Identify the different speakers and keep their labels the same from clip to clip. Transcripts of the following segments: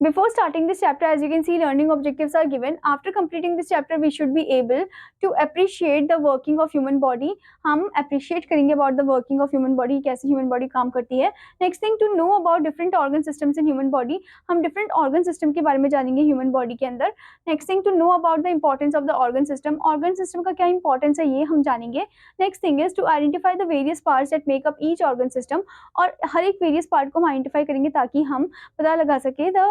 Speaker 1: Before starting this chapter, as you can see, learning objectives are given. After completing this chapter, we should be able to appreciate the working of human body. हम appreciate करेंगे about the working of human body, कैसे human body काम करती है. Next thing, to know about different organ systems in human body. हम different organ system के बारे में जानेंगे human body के अंदर. Next thing, to know about the importance of the organ system. Organ system का क्या importance है ये हम जानेंगे. Next thing is to identify the various parts that make up each organ system. और हर एक various part को हम identify करेंगे ताकि हम पता लगा सके the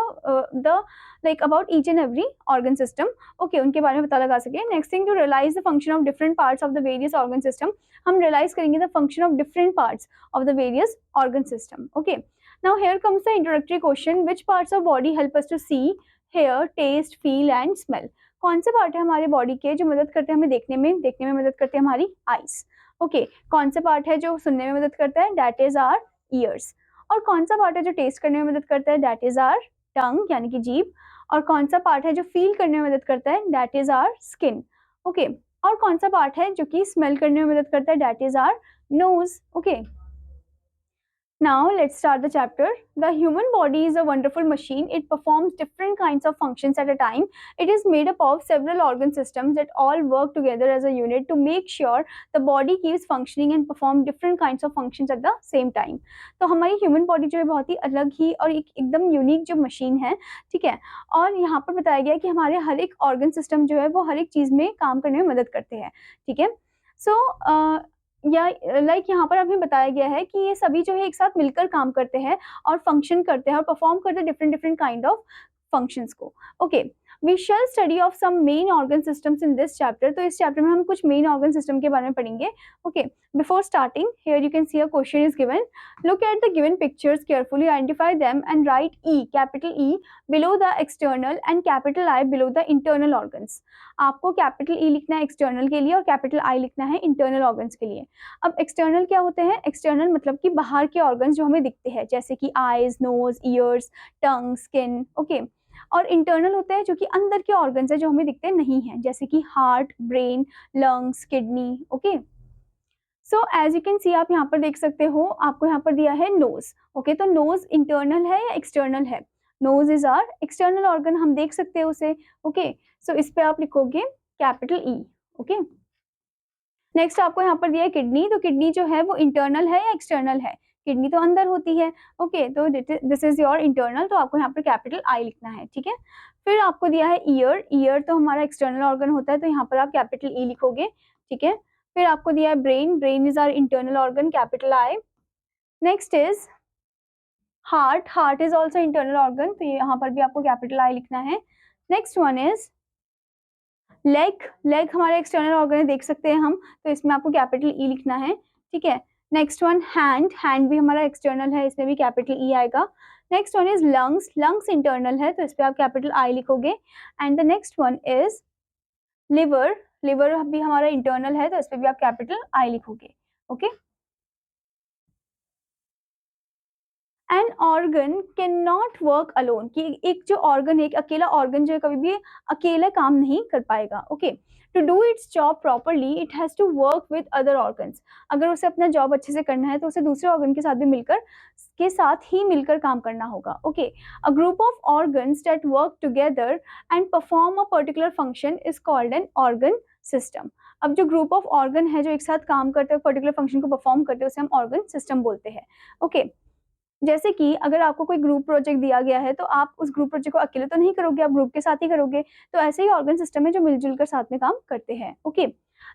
Speaker 1: like about each and every organ system. Okay, उनके बारे में पता लगा सके. Next thing, to realize the function of different parts of the various organ system. हम realize करेंगे the function of different parts of the various organ system. Okay, now here comes the introductory question. Which parts of body help us to see, hear, taste, feel and smell? कौन से part है हमारे body के जो मदद करते हैं हमें देखने में मदद करते हैं हमारी आईज. ओके, कौन से पार्ट है जो सुनने में मदद करता है, दैट इज आवर ईयर्स. और कौन सा पार्ट है जो टेस्ट करने में मदद करता है, दैट इज आवर टंग यानी कि जीभ. और कौन सा पार्ट है जो फील करने में मदद करता है, that is our skin. Okay, और कौन सा पार्ट है जो कि स्मेल करने में मदद करता है, that is our nose. Okay, now let's start the chapter. The human body is a wonderful machine. It performs different kinds of functions at a time. It is made up of several organ systems that all work together as a unit to make sure the body keeps functioning and perform different kinds of functions at the same time. तो हमारी human body जो है बहुत ही अलग ही और एकदम unique जो machine है, ठीक है. और यहाँ पर बताया गया कि हमारे हर एक ऑर्गन सिस्टम जो है वो हर एक चीज़ में काम करने में मदद करते हैं, ठीक है. सो या लाइक यहाँ पर अभी बताया गया है कि ये सभी जो है एक साथ मिलकर काम करते हैं और फंक्शन करते हैं और परफॉर्म करते हैं different different kind of functions को. Okay, we shall study of some main organ systems in this chapter. तो इस चैप्टर में हम कुछ मेन ऑर्गन सिस्टम के बारे में पढ़ेंगे. Okay, before starting, here you can C a question is given. Look at the given pictures carefully, identify them and right E, capital E below the external and capital I below the internal organs. आपको capital E लिखना है external के लिए और capital I लिखना है internal organs के लिए. अब एक्सटर्नल क्या होते हैं, एक्सटर्नल मतलब कि बाहर के ऑर्गन्स जो हमें दिखते हैं, जैसे कि आईज, नोज, ईयर्स, टंग, स्किन. ओके, और इंटरनल होते हैं जो कि अंदर के ऑर्गन्स है जो हमें दिखते नहीं हैं, जैसे कि heart, brain, lungs, kidney. Okay, so as you can see, आप यहाँ पर देख सकते हो, आपको यहाँ पर दिया है नोज. ओके, तो नोज इंटरनल है या एक्सटर्नल है, nose is our external organ, हम देख सकते हैं उसे. ओके, सो इस पे आप लिखोगे कैपिटल ई. ओके, नेक्स्ट आपको यहाँ पर दिया है किडनी. तो किडनी जो है वो इंटरनल है या एक्सटर्नल है, किडनी तो अंदर होती है. ओके, तो दिस इज योर इंटरनल, तो आपको यहाँ पर कैपिटल आई लिखना है, ठीक है. फिर आपको दिया है ईयर. ईयर तो हमारा एक्सटर्नल ऑर्गन होता है, तो यहाँ पर आप कैपिटल ई लिखोगे, ठीक है. फिर आपको दिया है brain. Brain is our internal organ, capital I. Next is heart. Heart is also internal organ, तो यहाँ पर भी आपको कैपिटल आई लिखना है. Next one is leg. Leg हमारा एक्सटर्नल ऑर्गन है, देख सकते हैं हम, तो इसमें आपको कैपिटल ई लिखना है, ठीक है. Next one hand. हैंड भी हमारा एक्सटर्नल है, इसमें भी कैपिटल ई आएगा. Next one is lungs. Lungs internal है, तो इस पर आप कैपिटल आई लिखोगे. And the next one is liver. Liver भी हमारा इंटरनल है, तो इस पर भी आप कैपिटल आई लिखोगे. Okay, an organ can not work alone, कि एक जो ऑर्गन है, एक अकेला ऑर्गन जो है कभी भी अकेला काम नहीं कर पाएगा. Okay, to do its job properly it has to work with other organs. अगर उसे अपना जॉब अच्छे से करना है तो उसे दूसरे ऑर्गन के साथ ही मिलकर काम करना होगा. Okay, a group of organs that work together and perform a particular function is called an organ system. अब जो ग्रुप ऑफ ऑर्गन है जो एक साथ काम करते हैं, पर्टिकुलर फंक्शन को परफॉर्म करते हैं, उसे हम ऑर्गन सिस्टम बोलते हैं. ओके, जैसे कि अगर आपको कोई ग्रुप प्रोजेक्ट दिया गया है तो आप उस ग्रुप प्रोजेक्ट को अकेले तो नहीं करोगे, आप ग्रुप के साथ ही करोगे. तो ऐसे ही ऑर्गन सिस्टम है जो मिलजुल कर साथ में काम करते हैं. Okay,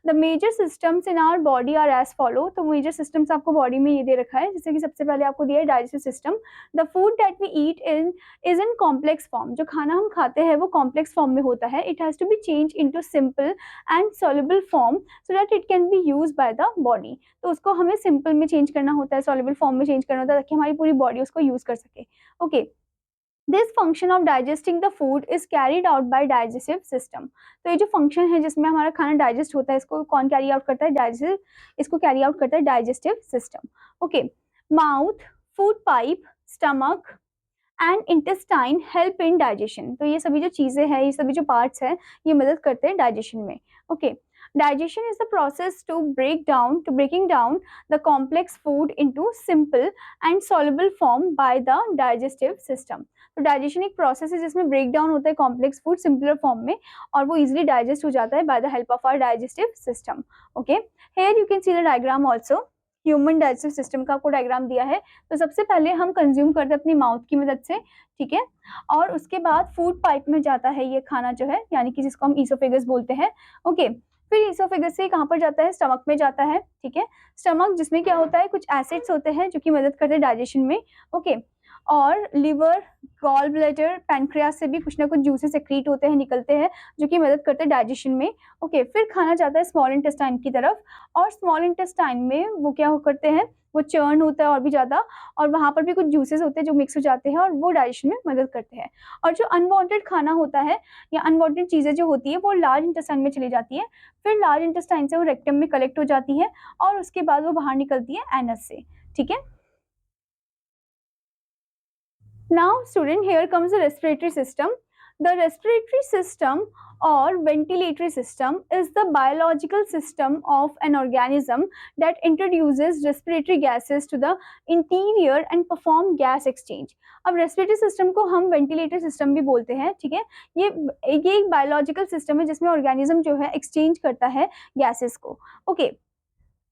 Speaker 1: the major systems in our body are as follow. तो मेजर सिस्टम्स आपको बॉडी में ये दे रखा है, जैसे कि सबसे पहले आपको दिया है digestive system. The food that we eat is in complex form. जो खाना हम खाते हैं वो कॉम्प्लेक्स फॉर्म में होता है. It has to be change into simple and soluble form so that it can be used by the body. तो उसको हमें सिंपल में चेंज करना होता है, सॉल्युबल फॉर्म में चेंज करना होता है, ताकि हमारी पूरी बॉडी उसको यूज कर सके. Okay, this function of digesting the food is carried out by digestive system. तो ये जो फंक्शन है जिसमें हमारा खाना डाइजेस्ट होता है, इसको कौन कैरी आउट करता है, डाइजेस्टिव. इसको कैरी आउट करता है digestive system. Okay, mouth, food pipe, stomach and intestine help in digestion. तो ये सभी जो चीजें हैं, ये सभी जो पार्ट्स हैं, ये मदद करते हैं डाइजेशन में. Okay, digestion is the process to breaking down the complex food into simple and soluble form by the digestive system. तो डाइजेशन एक प्रोसेस है जिसमें ब्रेक डाउन होता है कॉम्प्लेक्स फूड सिंपलर फॉर्म में और वो इजिली डाइजेस्ट हो जाता है by the help of our digestive system. Okay, here you can see the diagram also. Human digestive system का आपको डायग्राम दिया है। तो सबसे पहले हम कंज्यूम करते हैं अपनी माउथ की मदद से, ठीक है, और उसके बाद फूड पाइप में जाता है ये खाना जो है, यानी कि जिसको हम ईसोफेगस बोलते हैं। ओके, फिर ईसोफेगस से कहाँ पर जाता है, स्टमक में जाता है, ठीक है। स्टमक जिसमें क्या होता है, कुछ एसिड्स होते हैं जो कि मदद करते हैं डाइजेशन में। ओके, और लिवर, गॉल ब्लैडर, पैनक्रियास से भी कुछ ना कुछ जूसेस सेक्रीट होते हैं, निकलते हैं, जो कि मदद करते हैं डाइजेशन में। ओके, फिर खाना जाता है स्मॉल इंटेस्टाइन की तरफ, और स्मॉल इंटेस्टाइन में वो क्या करते हैं, वो चर्न होता है और भी ज़्यादा, और वहाँ पर भी कुछ जूसेस होते हैं जो मिक्स हो जाते हैं और वो डाइजेशन में मदद करते हैं। और जो अनवांटेड खाना होता है या अनवांटेड चीज़ें जो होती है वो लार्ज इंटेस्टाइन में चली जाती है, फिर लार्ज इंटेस्टाइन से वो रेक्टम में कलेक्ट हो जाती है और उसके बाद वो बाहर निकलती है एनस से, ठीक है। Now student, here comes the respiratory system. The respiratory system or ventilatory system is the biological system of an organism that introduces respiratory gases to the interior and perform gas exchange. अब respiratory system को हम ventilator system भी बोलते हैं, ठीक है। ये एक biological system है जिसमें organism जो है exchange करता है gases को। Okay,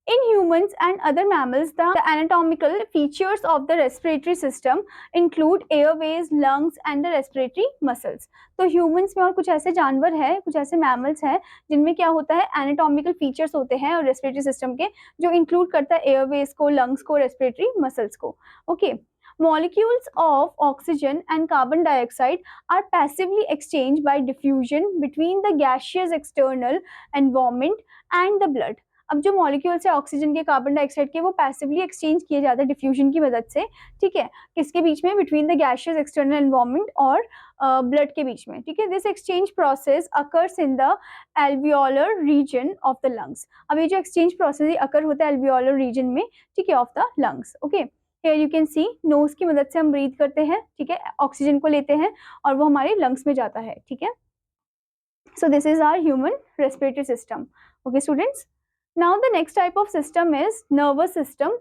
Speaker 1: in humans and other mammals, the anatomical features of the respiratory system include airways, lungs and the respiratory muscles. तो humans में और कुछ ऐसे जानवर हैं, कुछ ऐसे mammals हैं जिनमें क्या होता है, anatomical features होते हैं और respiratory system के, जो include करता है airways को, lungs को, respiratory muscles को. Okay. Molecules of oxygen and carbon dioxide are passively exchanged by diffusion between the gaseous external environment and the blood. अब जो मॉलिक्यूल्स है ऑक्सीजन के, कार्बन डाइऑक्साइड के, वो पैसिवली एक्सचेंज किए जाते हैं डिफ्यूजन की मदद से, ठीक है, किसके बीच में, between the gaseous external environment और ब्लड के बीच में, ठीक है। This exchange process occurs in the alveolar region of the lungs. अब ये जो एक्सचेंज प्रोसेस अकर होता है एल्वियोलर रीजन में, ठीक है, of the lungs. Okay, here you can see nose की मदद से हम ब्रीथ करते हैं, ठीक है, ऑक्सीजन को लेते हैं और वो हमारे लंग्स में जाता है, ठीक है। So this is our human respiratory system. Okay students, now the next type of system is nervous system.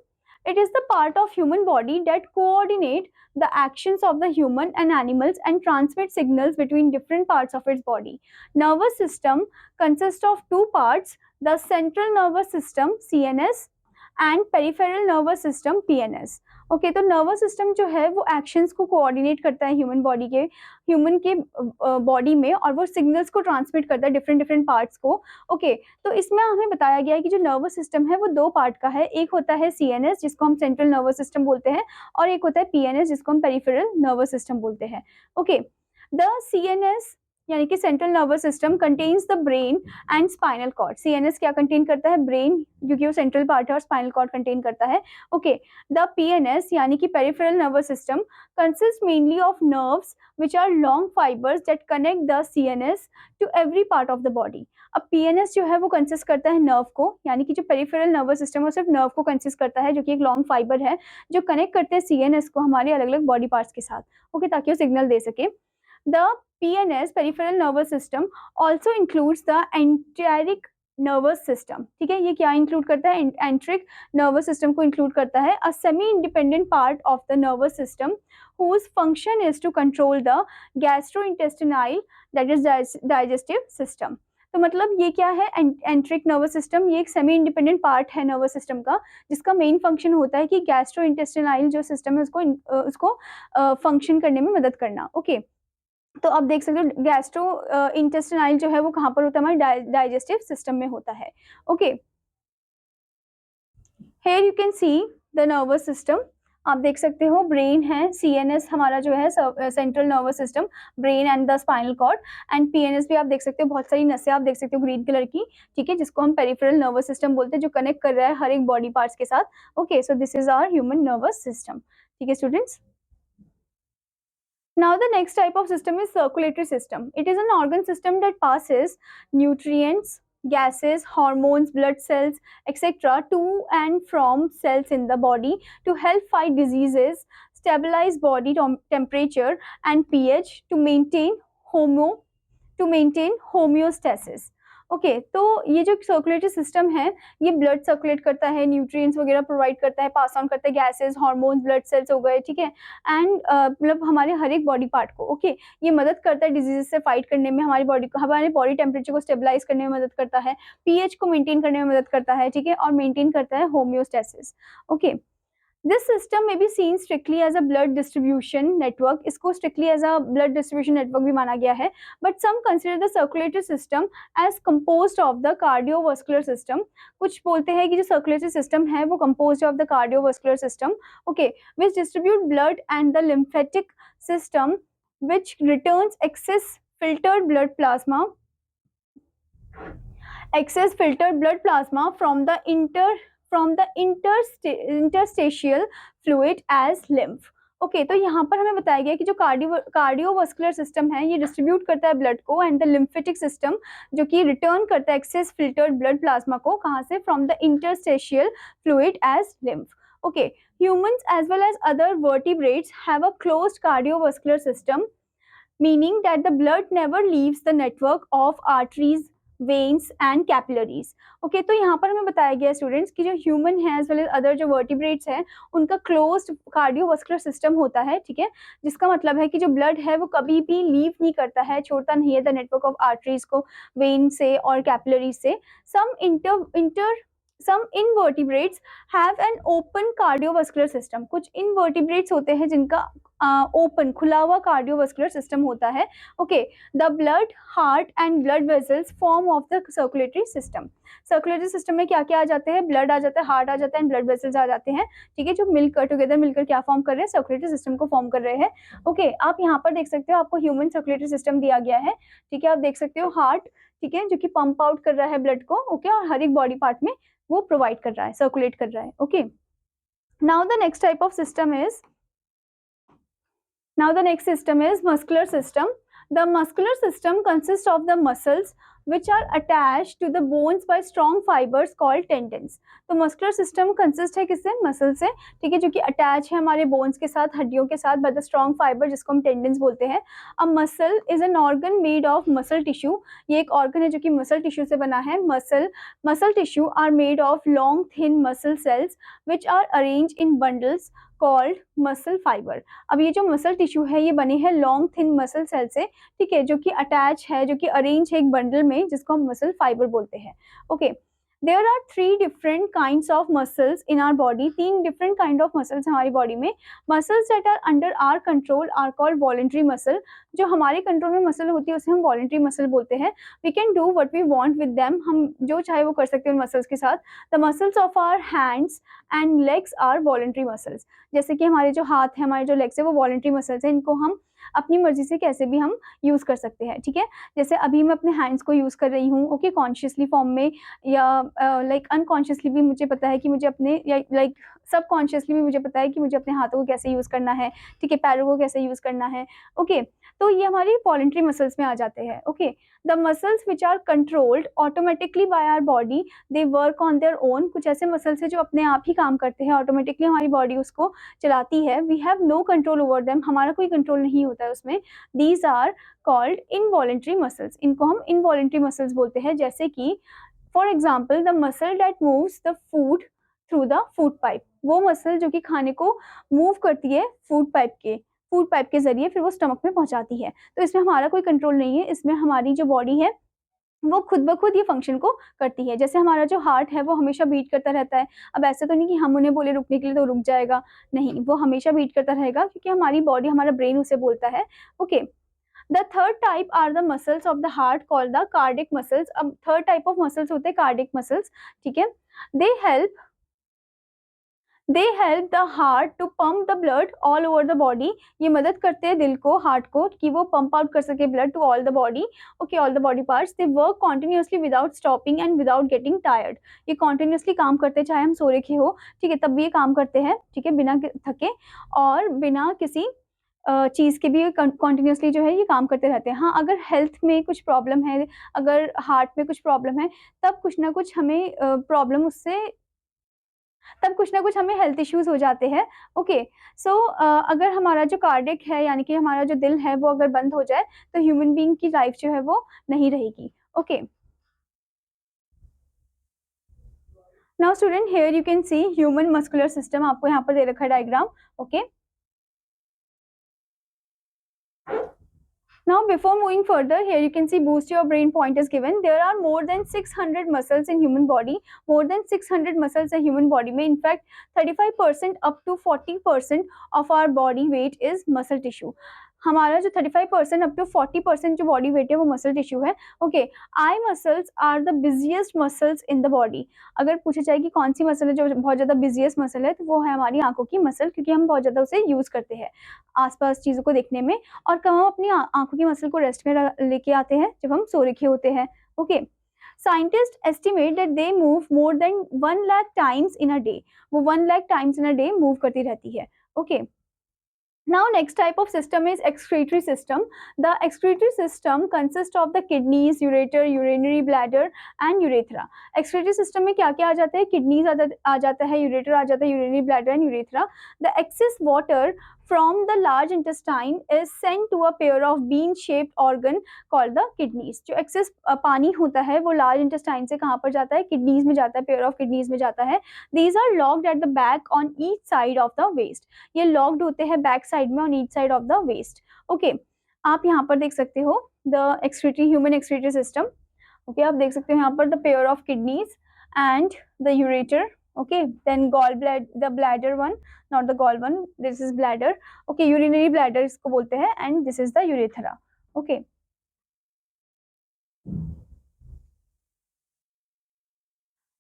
Speaker 1: It is the part of human body that coordinate the actions of the human and animals and transmit signals between different parts of its body. Nervous system consists of two parts, the central nervous system CNS and peripheral nervous system PNS. Okay, तो nervous system जो है वो actions को coordinate करता है human के body में, और वो सिग्नल्स को ट्रांसमिट करता है डिफरेंट पार्ट्स को। ओके, तो इसमें हमें बताया गया है कि जो नर्वस सिस्टम है वो दो पार्ट का है, एक होता है सीएनएस जिसको हम सेंट्रल नर्वस सिस्टम बोलते हैं, और एक होता है पीएनएस जिसको हम पेरिफेरल नर्वस सिस्टम बोलते हैं। ओके, द सीएनएस यानी कि central nervous system contains the brain and spinal cord. CNS क्या कंटेन करता है, ब्रेन, क्योंकि वो सेंट्रल पार्ट है, और स्पाइनल कॉर्ड कंटेन करता है। ओके, द पीएनएस यानी कि peripheral nervous system consist mainly of nerves which are long fibres that connect the CNS to every part of the body. अब पीएनएस जो है वो कंसिस्ट करता है नर्व को, यानी कि जो पेरिफेरल नर्वस सिस्टम है सिर्फ नर्व को कंसिस्ट करता है, जो कि एक लॉन्ग फाइबर है जो कनेक्ट करते हैं सीएनएस को हमारे अलग अलग बॉडी पार्ट्स के साथ, ओके, ताकि वो सिग्नल दे सके। The PNS peripheral nervous system also includes the enteric nervous system। ठीक है, ये क्या इंक्लूड करता है, एंट्रिक नर्वस सिस्टम को इंक्लूड करता है, a semi independent part of the nervous system whose function is to control the gastrointestinal that is digestive system। तो मतलब ये क्या है, एंट्रिक नर्वस सिस्टम, ये एक सेमी इंडिपेंडेंट पार्ट है नर्वस सिस्टम का, जिसका मेन फंक्शन होता है कि गैस्ट्रो इंटेस्टिनाइल जो सिस्टम है उसको फंक्शन करने में मदद करना। ओके, तो आप देख सकते हो गैस्ट्रो इंटेस्टाइनल जो है वो कहाँ पर होता है, हमारे डाइजेस्टिव सिस्टम में होता है। Okay, here you can see the nervous system. आप देख सकते हो ब्रेन है, सीएनएस हमारा जो है central nervous system, brain and the spinal cord, and PNS भी आप देख सकते हो, बहुत सारी नसें आप देख सकते हो ग्रीन कलर की, ठीक है, जिसको हम पेरिफेरल नर्वस सिस्टम बोलते हैं, जो कनेक्ट कर रहा है हर एक बॉडी पार्ट्स के साथ। Okay, so this is our human nervous system, ठीक है students. Now the next type of system is circulatory system. It is an organ system that passes nutrients, gases, hormones, blood cells, etc. to and from cells in the body to help fight diseases, stabilize body temperature and pH to maintain homeostasis. Okay, तो ये जो circulatory system है, ये blood circulate करता है, nutrients वगैरह provide करता है, पास ऑन करता है गैसेस, हार्मोन्स, ब्लड सेल्स हो गए, ठीक है, एंड मतलब हमारे हर एक बॉडी पार्ट को, ओके, ये मदद करता है डिजीजेस से फाइट करने में, हमारी बॉडी को, हमारे बॉडी टेम्परेचर को स्टेबलाइज करने में मदद करता है, पीएच को मेंटेन करने में मदद करता है, ठीक है, और मेंटेन करता है होम्योस्टेसिस। ओके, दिस सिस्टम में be seen strictly as a blood distribution network, इसको strictly as a blood distribution network भी माना गया है, but some consider the circulatory system as composed of the cardiovascular system. कुछ बोलते हैं कि जो सर्कुलेटरी सिस्टम है वो composed of the cardiovascular system, okay, which distribute blood and the lymphatic system which returns excess filtered blood plasma from the interstitial fluid as lymph। Okay, तो यहाँ पर हमें बताया गया कि जो कार्डियोवास्कुलर सिस्टम है ये डिस्ट्रीब्यूट करता है ब्लड को, एंड द लिम्फेटिक सिस्टम जो कि रिटर्न करता है एक्सेस फिल्टर्ड ब्लड प्लाज्मा को, कहाँ से, from the interstitial fluid as lymph। Okay, humans as well as other vertebrates have a closed cardiovascular system, meaning that the blood never leaves the network of arteries, veins and capillaries। Okay, तो यहाँ पर हमें बताया गया students कि जो human है as well as other जो वर्टिब्रेट्स हैं उनका क्लोज्ड कार्डियोवास्कुलर सिस्टम होता है, ठीक है, जिसका मतलब है कि जो ब्लड है वो कभी भी लीव नहीं करता है, छोड़ता नहीं है द नेटवर्क ऑफ आर्टरीज को, वेन से और कैपिलरीज से। Some invertebrates have an open cardiovascular system, कुछ इनवर्टिब्रेट्स होते हैं जिनका ओपन खुला हुआ कार्डियोवास्कुलर सिस्टम होता है। Okay, the blood, heart and blood vessels form of the circulatory system. Circulatory system में क्या क्या आ जाते हैं, ब्लड आ जाता है, हार्ट आ जाता है एंड ब्लड वेसल्स आ जाते हैं, ठीक है, जो मिलकर टुगेदर मिलकर क्या फॉर्म कर रहे हैं, सर्कुलेटरी सिस्टम को फॉर्म कर रहे हैं। ओके, आप यहाँ पर देख सकते हो, आपको ह्यूमन सर्कुलेटरी सिस्टम दिया गया है, ठीक है, आप देख सकते हो हार्ट, ठीक है, जो कि पंप आउट कर रहा है ब्लड को, ओके, और हर एक बॉडी पार्ट में वो प्रोवाइड कर रहा है, सर्कुलेट कर रहा है। Okay, now the next type of system is muscular system। The muscular system consists of the muscles which are attached to the bones by strong fibers called tendons। तो muscular system consist है किससे, muscle से, ठीक है, जो कि attach है हमारे बोन्स के साथ, हड्डियों के साथ, by the strong fiber जिसको हम tendons बोलते हैं। A muscle is an organ made of muscle tissue। ये एक organ है जो कि muscle tissue से बना है। Muscle tissue are made of long thin muscle cells which are arranged in bundles called muscle fibre. अब ये जो मसल टिश्यू है ये बने हैं लॉन्ग थिन मसल सेल से, ठीक है, जो कि अटैच है, जो कि अरेंज है एक बंडल में, जिसको हम मसल फाइबर बोलते हैं। Okay, there are 3 different kinds of muscles in our body. 3 different kind of muscles हमारी बॉडी में। Muscles that are under our control are called voluntary muscle. जो हमारे कंट्रोल में मसल होती है उसे हम वॉलंटरी मसल बोलते हैं। We can do what we want with them, हम जो चाहे वो कर सकते हैं उन मसल्स के साथ। The muscles of our hands and legs are voluntary muscles. जैसे कि हमारे जो हाथ है, हमारे जो लेग्स है, वो वॉलंटरी मसल्स हैं, इनको हम अपनी मर्जी से कैसे भी हम यूज़ कर सकते हैं, ठीक है। जैसे अभी मैं अपने हैंड्स को यूज़ कर रही हूँ, ओके, कॉन्शियसली फॉर्म में, या लाइक अनकॉन्शियसली भी मुझे पता है कि मुझे अपने, या लाइक सबकॉन्शियसली भी मुझे पता है कि मुझे अपने हाथों को कैसे यूज़ करना है, ठीक है, पैरों को कैसे यूज़ करना है। ओके, तो ये हमारी वॉलंटरी मसल्स में आ जाते हैं। Okay, the muscles which are controlled automatically by our body, they work on their own. कुछ ऐसे मसल्स हैं जो अपने आप ही काम करते हैं, ऑटोमेटिकली हमारी बॉडी उसको चलाती है। We have no control over them, हमारा कोई कंट्रोल नहीं होता है उसमें। These are called involuntary muscles, इनको हम इनवॉलंटरी मसल्स बोलते हैं। जैसे कि for example the muscle that moves the food through the food pipe, वो मसल जो कि खाने को मूव करती है फूड पाइप के जरिए, फिर वो स्टमक में पहुंचाती है। तो इसमें हमारा कोई कंट्रोल नहीं है, इसमें हमारी जो बॉडी है वो खुद ब खुद ये फंक्शन को करती है। जैसे हमारा जो हार्ट है वो हमेशा बीट करता रहता है। अब ऐसे तो नहीं कि हम उन्हें बोले रुकने के लिए तो रुक जाएगा, नहीं, वो हमेशा बीट करता रहेगा, क्योंकि हमारी बॉडी, हमारा ब्रेन उसे बोलता है। Okay, the third type are the muscles of the heart called the cardiac muscles. अब थर्ड टाइप ऑफ मसल्स होते हैं कार्डिक मसल्स, ठीक है। They help the heart to pump the blood all over the body. ये मदद करते हैं दिल को, हार्ट को, कि वो पंप आउट कर सके blood to all the body, okay, all the body parts. They work continuously without stopping and without getting tired. ये कॉन्टिन्यूसली काम करते, चाहे हम सो रखे हो, ठीक है, तब भी ये काम करते हैं, ठीक है, बिना थके और बिना किसी चीज़ के भी कॉन्टिन्यूसली जो है ये काम करते रहते हैं। हाँ, अगर हेल्थ में कुछ प्रॉब्लम है, अगर हार्ट में कुछ प्रॉब्लम है, तब कुछ ना कुछ हमें प्रॉब्लम उससे, तब कुछ ना कुछ हमें हेल्थ इश्यूज हो जाते हैं। ओके, सो अगर हमारा जो कार्डिक है, यानी कि हमारा जो दिल है, वो अगर बंद हो जाए तो ह्यूमन बीइंग की लाइफ जो है वो नहीं रहेगी। Okay, Now student, here you can see human muscular system, आपको यहाँ पर दे रखा है diagram. Okay. Now before moving further, here you can see boost your brain point is given. There are more than 600 muscles in human body. More than 600 muscles in human body में in fact 35% up to 40% of our body weight is muscle tissue. हमारा जो 35% up to 40% जो body weight है वो muscle tissue है. Okay, eye muscles are the busiest muscles in the body. अगर पूछा जाए कि कौन सी मसल है जो बहुत ज़्यादा बिजिएस्ट मसल है, तो वो है हमारी आंखों की मसल, क्योंकि हम बहुत ज़्यादा उसे यूज़ करते हैं आसपास चीज़ों को देखने में. और कब हम अपनी आंखों की मसल को रेस्ट में लेके आते हैं, जब हम सो रखे होते हैं. Okay, scientist estimate that they move more than 1 lakh times in a day. वो 1 lakh times in a day move करती रहती है. Okay. Now next type of system is excretory system. The excretory system consists of the kidneys, ureter, urinary bladder and urethra. Excretory system में क्या क्या आ जाता है? Kidneys आ जाता है, ureter आ जाता है, urinary bladder and urethra. The excess water from the large intestine is sent to a pair of bean-shaped organ called the kidneys. जो excess पानी होता है वो large intestine से कहाँ पर जाता है? Kidneys में जाता है, pair of kidneys में जाता है. These are locked at the back on each side of the waist. ये locked होते हैं back side में on each side of the waist. Okay, आप यहाँ पर देख सकते हो the excretory human excretory system. Okay, आप देख सकते हो यहाँ पर the pair of kidneys and the ureter. Okay, then the bladder one, not the gall one, this is bladder. Okay, urinary bladder इसको बोलते हैं and this is the urethra. Okay.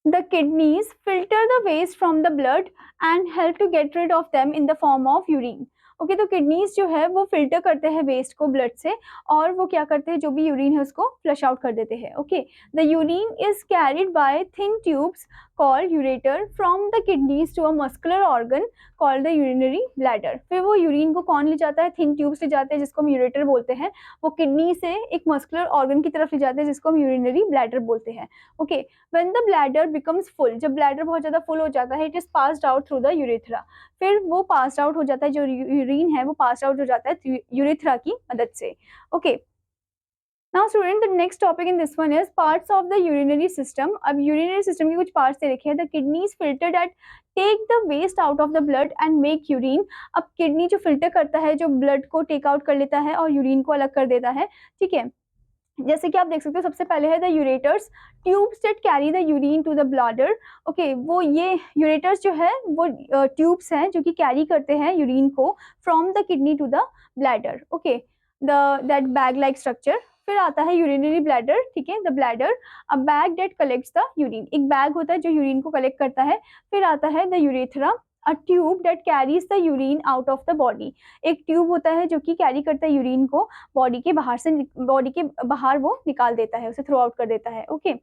Speaker 1: The kidneys filter the waste from the blood and help to get rid of them in the form of urine. Okay, तो kidneys जो है वो filter करते हैं waste को ब्लड से, और वो क्या करते हैं, जो भी यूरिन है उसको फ्लश आउट कर देते हैं. Okay, the urine is carried by thin tubes called ureter from the kidneys to a muscular organ called the urinary bladder. फिर वो यूरिन को कौन ले जाता है? थिन ट्यूब्स ले जाते हैं, जिसको हम यूरेटर बोलते हैं. वो किडनी से एक मस्कुलर ऑर्गन की तरफ ले जाते हैं, जिसको हम यूरिनरी ब्लैडर बोलते हैं. Okay, when the bladder becomes full, जब ब्लैडर बहुत ज्यादा फुल हो जाता है, it is passed out through the urethra. फिर वो पास आउट हो जाता है, जो यूरिन है वो पास आउट हो जाता है यूरेथ्रा की मदद से. Okay, now student, the next topic in this one is parts of the urinary system. अब यूरिनरी सिस्टम के कुछ पार्ट्स दे रखे हैं. The kidneys filter that take the waste out of the blood and make urine. अब kidney जो filter करता है, जो ब्लड को टेक आउट कर लेता है और यूरिन को अलग कर देता है. ठीक है, जैसे कि आप देख सकते हो, सबसे पहले है the ureters, tubes that carry the urine to the bladder. Okay, वो ये यूरेटर्स जो है वो ट्यूब्स हैं जो कि कैरी करते हैं यूरिन को from the kidney to the bladder. Okay, that bag like structure. फिर आता है यूरिनरी ब्लैडर. ठीक है, the bladder, a bag that collects the urine. एक बैग होता है जो यूरिन को कलेक्ट करता है. फिर आता है the urethra, a tube that carries the urine out of the body. एक ट्यूब होता है जो कि कैरी करता है यूरिन को बॉडी के बाहर से, बॉडी के बाहर वो निकाल देता है, उसे थ्रो आउट कर देता है. Okay,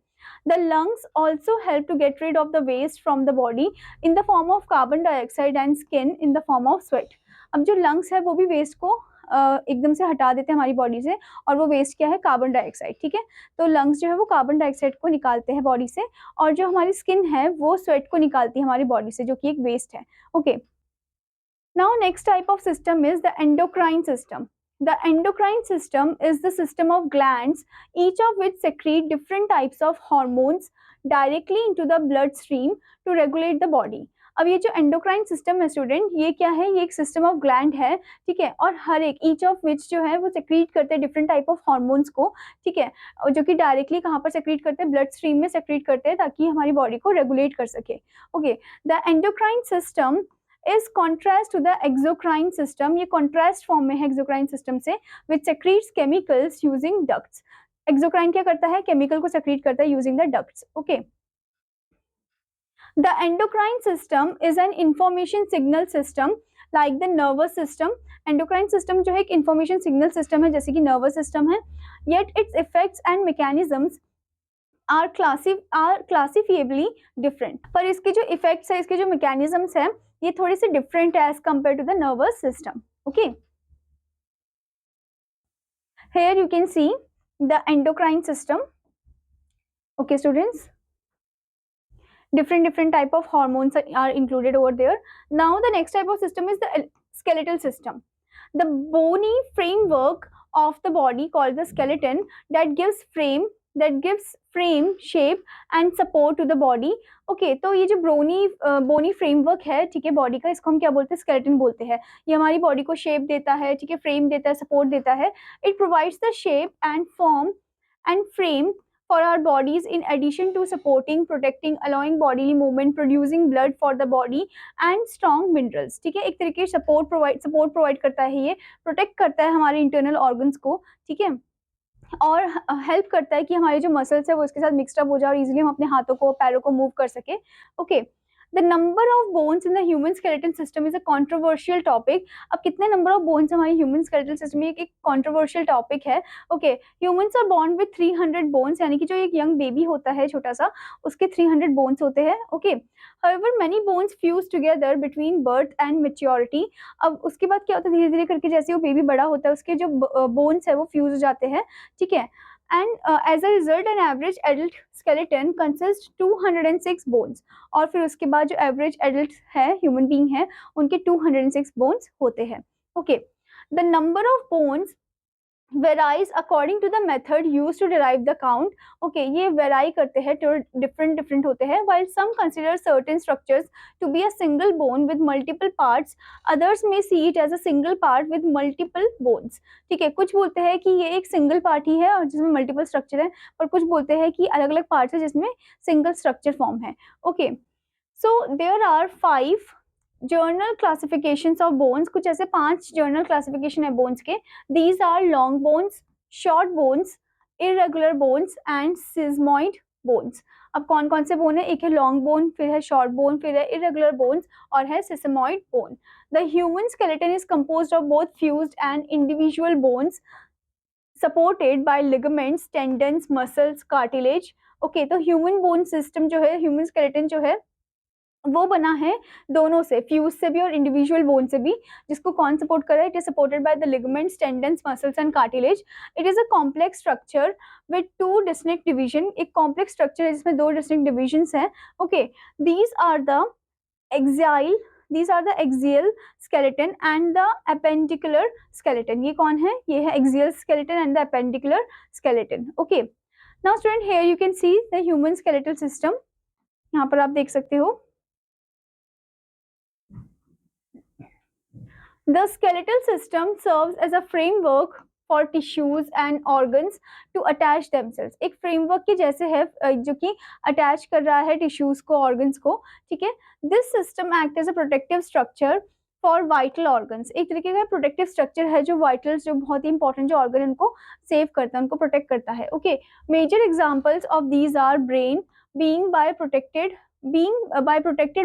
Speaker 1: the lungs also help to get rid of the waste from the body in the form of carbon dioxide and skin in the form of sweat. अब जो लंग्स है वो भी वेस्ट को एकदम से हटा देते हैं हमारी बॉडी से, और वो वेस्ट क्या है? Carbon dioxide. ठीक है, तो लंग्स जो है वो कार्बन डाइऑक्साइड को निकालते हैं बॉडी से, और जो हमारी स्किन है वो स्वेट को निकालती है हमारी बॉडी से, जो कि एक वेस्ट है. Okay, now next type of system is the endocrine system. The endocrine system is the system of glands, each of which secrete different types of hormones directly into the bloodstream to regulate the body. अब ये जो endocrine system है student, ये क्या है? ये एक system of gland है. ठीक है, और हर एक ईच ऑफ विच जो है वो सेक्रीट करते हैं डिफरेंट टाइप ऑफ हार्मोन्स को. ठीक है, जो कि डायरेक्टली कहाँ पर सेक्रीट करते हैं? ब्लड स्ट्रीम में सेक्रीट करते हैं, ताकि हमारी बॉडी को रेगुलेट कर सके. Okay, the endocrine system is contrast to the exocrine system. ये कॉन्ट्रास्ट फॉर्म में है एक्सोक्राइन सिस्टम से, which secretes chemicals using ducts. Exocrine क्या करता है? केमिकल को सेक्रीट करता है using the ducts. Okay, the endocrine system is an information signal system like the nervous system. endocrine system जो है एक information signal system है, जैसे कि nervous system है. yet its effects and mechanisms are classifiably different. पर इसके जो effects है, इसके जो mechanisms है, ये थोड़ी सी different है as compared to the nervous system. okay, here you can see the endocrine system. okay students, different type of hormones are included over there. Now the next type of system is the skeletal system, the bony framework of the body called the skeleton that gives frame that gives frame, shape and support to the body. Okay तो ये जो बोनी framework है, ठीक है, body का, इसको हम क्या बोलते हैं, स्केलेटन बोलते हैं। ये हमारी बॉडी को शेप देता है, ठीक है, फ्रेम देता है, सपोर्ट देता है। It provides the shape and form and frame for our bodies in addition to supporting, protecting, allowing bodily movement, producing blood for the body and strong minerals। ठीक है, एक तरीके से सपोर्ट प्रोवाइड करता है, ये प्रोटेक्ट करता है हमारे इंटरनल ऑर्गन्स को, ठीक है, और हेल्प करता है कि हमारे जो मसल्स है वो इसके साथ मिक्सड अप हो जाए और इजीली हम अपने हाथों को, पैरों को मूव कर सके। Okay, the number of bones in the human skeleton system is a controversial topic. अब कितने नंबर ऑफ बोन्स हमारे ह्यूमन स्केलेटन सिस्टम में, एक कॉन्ट्रोवर्शियल टॉपिक है। Okay, humans are born with 300 bones, यानी कि जो एक यंग बेबी होता है छोटा सा, उसके 300 बोन्स होते हैं। Okay, however many bones fuse together between birth and maturity। अब उसके बाद क्या होता है, धीरे धीरे करके जैसे वो बेबी बड़ा होता है उसके जो बोन्स है वो फ्यूज हो जाते हैं, ठीक है। And as a result an average adult skeleton consist 206 bones. और फिर उसके बाद जो एवरेज एडल्ट है, ह्यूमन बीइंग है, उनके 206 बोन्स होते हैं। Okay, the number of bones varies according to the method use to derive the count. Okay, ये वेराई करते हैं, तो डिफरेंट होते हैं। While some consider certain structures to be a single bone with multiple parts, others में सी it as a single part with multiple bones. ठीक है, कुछ बोलते हैं कि ये एक सिंगल पार्ट ही है और जिसमें मल्टीपल स्ट्रक्चर है, और कुछ बोलते हैं कि अलग अलग पार्ट्स है जिसमें सिंगल स्ट्रक्चर फॉर्म है। Okay, so there are 5 general classifications of bones. कुछ ऐसे 5 जर्नल क्लासिफिकेशन है बोन्स के। These are long bones, short bones, irregular bones and sesamoid bones. अब कौन कौन से बोन है, एक है लॉन्ग बोन, फिर है शॉर्ट बोन, फिर है इरेगुलर बोन्स और है sesamoid bone. The human skeleton is composed of both fused and individual bones supported by ligaments, tendons, muscles, cartilage. Okay, तो ह्यूमन बोन सिस्टम जो है, ह्यूमन स्केलेटन जो है वो बना है दोनों से, फ्यूज से भी और इंडिविजुअल बोन से भी। जिसको कौन सपोर्ट कर रहा है, it is supported by the ligaments, tendons, muscles and cartilage. It is a complex structure with 2 distinct division. एक कॉम्प्लेक्स स्ट्रक्चर है जिसमें 2 डिस्टिंक्ट डिविजन्स हैं। Okay, these are the axial skeleton and the appendicular skeleton. ये कौन है, ये है axial skeleton and the appendicular skeleton. Okay, now student, here you can see the human skeletal system. यहाँ पर आप देख सकते हो The skeletal system serves as a framework for tissues and organs to attach themselves। एक framework के जैसे है जो कि attach कर रहा है tissues को, organs को, ठीक है। This system acts as a protective structure for vital organs। एक तरीके का protective structure है जो vitals, जो बहुत ही important जो organ उनको save करता है, उनको protect करता है। Okay, major examples of these are brain being protected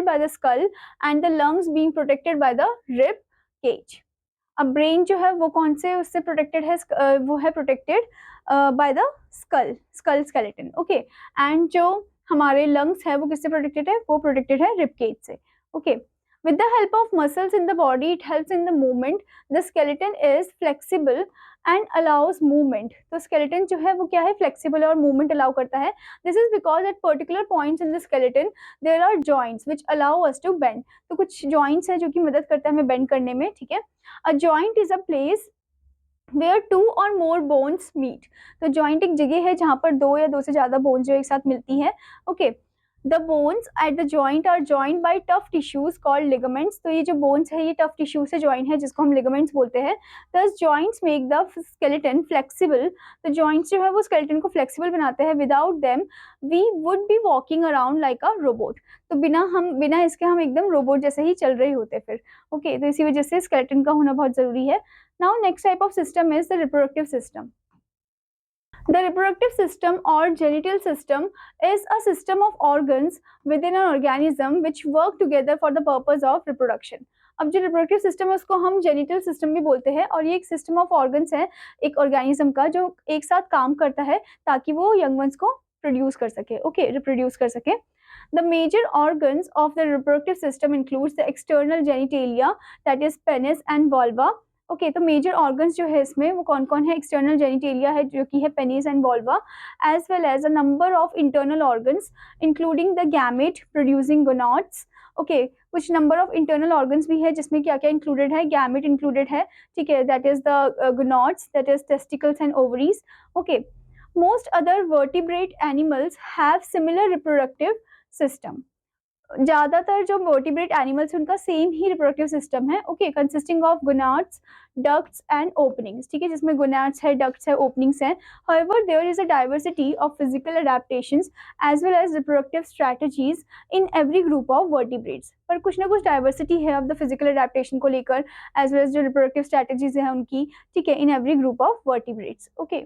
Speaker 1: by the skull and the lungs being protected by the rib cage. अब ब्रेन जो है वो कौन से उससे प्रोटेक्टेड है, वो है protected by the skull skeleton. Okay, and जो हमारे लंग्स है वो किससे प्रोटेक्टेड है, वो प्रोटेक्टेड है रिब केज से। Okay, with the help of muscles in the body it helps in the movement। the skeleton is flexible and allows movement। तो skeleton जो है वो क्या है, flexible और movement allow करता है। this is because at particular points in the skeleton there are joints which allow us to bend। तो कुछ joints है जो कि मदद करता है हमें bend करने में, ठीक है। a joint is a place where 2 or more bones meet। तो joint एक जगह है जहाँ पर 2 या 2 से ज्यादा bones जो एक साथ मिलती है। okay, The bones at the joint are joined by tough tissues called ligaments। तो ये जो bones है ये tough tissue से join है जिसको हम ligaments बोलते हैं। Thus joints make the skeleton flexible। तो joints जो है वो skeleton को flexible बनाते हैं। Without them we would be walking around like a robot। तो बिना इसके हम एकदम रोबोट जैसे ही चल रहे होते फिर। ओके, तो इसी वजह से skeleton का होना बहुत जरूरी है। Now next type of system is the reproductive system। The reproductive system or genital system is a system of organs within an organism which work together for the purpose of reproduction। अब जो reproductive system है उसको हम genital system भी बोलते हैं और ये एक system of organs है एक organism का जो एक साथ काम करता है ताकि वो young ones को produce कर सके, okay, reproduce कर सके। The major organs of the reproductive system includes the external genitalia that is penis and vulva। Okay, तो मेजर ऑर्गन्स जो है इसमें वो कौन कौन है, एक्सटर्नल जेनिटेलिया है जो कि है penis and vulva, as well as a number of internal organs including the gamete producing gonads. Okay, कुछ नंबर ऑफ इंटरनल ऑर्गन्स भी है जिसमें क्या क्या इंक्लूडेड है, गैमेट इंक्लूडेड है, ठीक है, that is the gonads, that is testicles and ovaries. Okay, Most other vertebrate animals have similar reproductive system. ज़्यादातर जो वर्टिब्रेट एनिमल्स हैं उनका सेम ही रिप्रोडक्टिव सिस्टम है, okay, consisting of gonads, ducts and openings, ठीक है, जिसमें गोनाड्स है, डक्ट्स है, ओपनिंग्स है. However there is a diversity of physical adaptations as well as reproductive strategies in every group of vertebrates. पर कुछ ना कुछ डाइवर्सिटी है ऑफ द फिजिकल अडेप्टेशन को लेकर, एज वेल एज जो रिप्रोडक्टिव स्ट्रैटेजीज है उनकी, ठीक है, इन every group of vertebrates. Okay,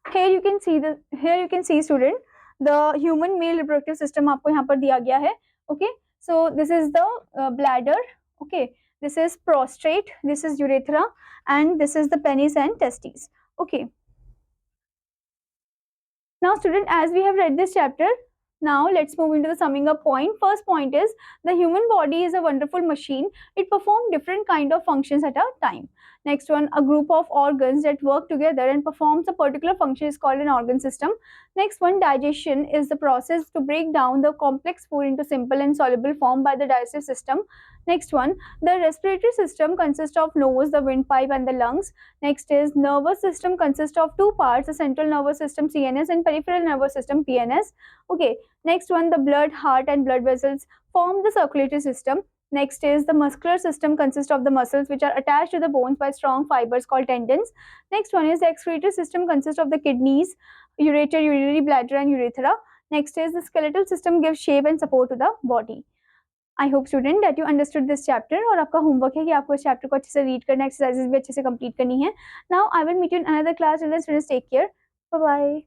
Speaker 1: here you can see the here you can see student the human male reproductive system आपको यहाँ पर दिया गया है. Okay, so this is the bladder. Okay, this is prostate, this is urethra, and this is the penis and testes. Okay, now student, as we have read this chapter, now let's move into the summing up point. First point is the human body is a wonderful machine. It performs different kind of functions at a time. Next one, a group of organs that work together and performs a particular function is called an organ system. Next one, digestion is the process to break down the complex food into simple and soluble form by the digestive system. Next one, the respiratory system consists of nose, the windpipe and the lungs. Next is nervous system consists of two parts, the central nervous system CNS and peripheral nervous system PNS. Okay, next one, the blood, heart and blood vessels form the circulatory system. Next is the muscular system consists of the muscles which are attached to the bones by strong fibers called tendons. Next one is the excretory system consists of the kidneys, ureter, urinary bladder and urethra. Next is the skeletal system gives shape and support to the body. I hope student that you understood this chapter. और आपका homework है कि आपको इस chapter को अच्छे से read करना, एक्सरसाइजेस भी अच्छे से कंप्लीट करनी है. Now I will meet you in another class. Till then students take care, bye bye.